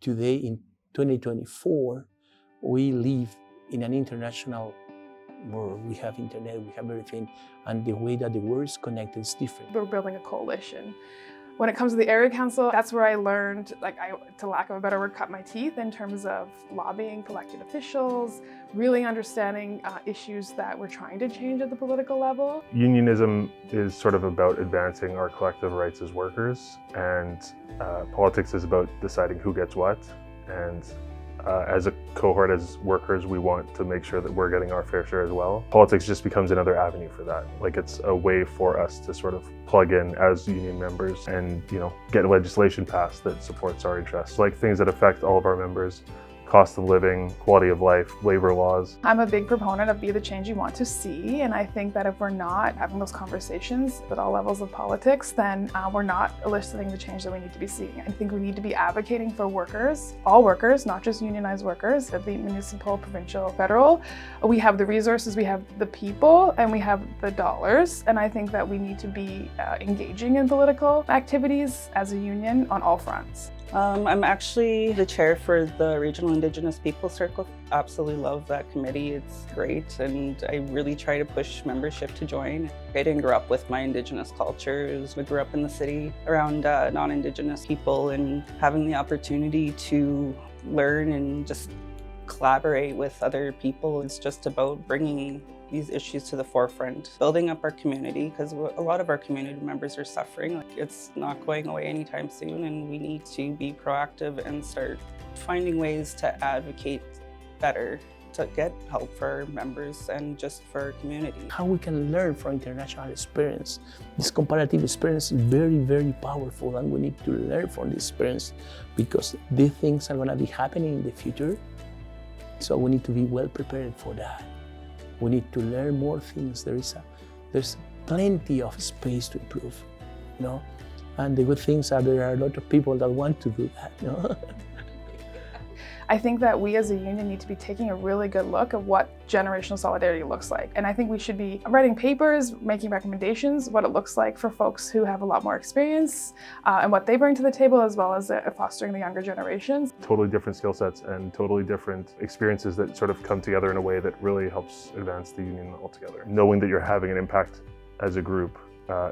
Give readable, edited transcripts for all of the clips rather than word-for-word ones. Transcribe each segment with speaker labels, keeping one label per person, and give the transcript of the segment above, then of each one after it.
Speaker 1: today in 2024, we live in an international world. We have internet, we have everything, and the way that the world is connected is different.
Speaker 2: We're building a coalition. When it comes to the area council, that's where I learned, to lack of a better word, cut my teeth in terms of lobbying elected officials, really understanding issues that we're trying to change at the political level.
Speaker 3: Unionism is sort of about advancing our collective rights as workers, and politics is about deciding who gets what. And as a cohort, as workers, we want to make sure that we're getting our fair share as well. Politics just becomes another avenue for that. It's a way for us to sort of plug in as union members and, get legislation passed that supports our interests. Things that affect all of our members, cost of living, quality of life, labor laws.
Speaker 2: I'm a big proponent of be the change you want to see, and I think that if we're not having those conversations at all levels of politics, then we're not eliciting the change that we need to be seeing. I think we need to be advocating for workers, all workers, not just unionized workers, at the municipal, provincial, federal. We have the resources, we have the people, and we have the dollars, and I think that we need to be engaging in political activities as a union on all fronts.
Speaker 4: I'm actually the chair for the Regional Indigenous People Circle. Absolutely love that committee. It's great, and I really try to push membership to join. I didn't grow up with my Indigenous cultures. I grew up in the city around non-Indigenous people, and having the opportunity to learn and just collaborate with other people. It's just about bringing these issues to the forefront, building up our community, because a lot of our community members are suffering. It's not going away anytime soon, and we need to be proactive and start finding ways to advocate better, to get help for our members and just for our community.
Speaker 1: How we can learn from international experience. This comparative experience is very, very powerful, and we need to learn from this experience because these things are going to be happening in the future. So we need to be well prepared for that. We need to learn more things. There's plenty of space to improve, And the good things are there are a lot of people that want to do that,
Speaker 2: I think that we as a union need to be taking a really good look at what generational solidarity looks like. And I think we should be writing papers, making recommendations, what it looks like for folks who have a lot more experience and what they bring to the table, as well as fostering the younger generations.
Speaker 3: Totally different skill sets and totally different experiences that sort of come together in a way that really helps advance the union altogether. Knowing that you're having an impact as a group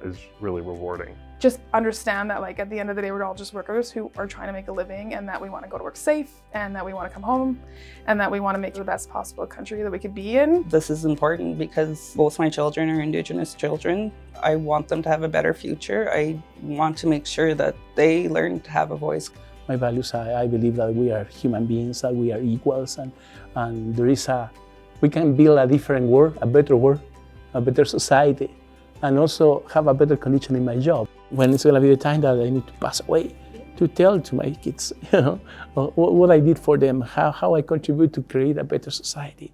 Speaker 3: is really rewarding.
Speaker 2: Just understand that at the end of the day, we're all just workers who are trying to make a living, and that we want to go to work safe, and that we want to come home, and that we want to make the best possible country that we could be in.
Speaker 4: This is important because both my children are Indigenous children. I want them to have a better future. I want to make sure that they learn to have a voice.
Speaker 1: My values, I believe that we are human beings, that we are equals, and we can build a different world, a better society, and also have a better condition in my job. When it's going to be the time that I need to pass away, to tell to my kids, what I did for them, how I contribute to create a better society.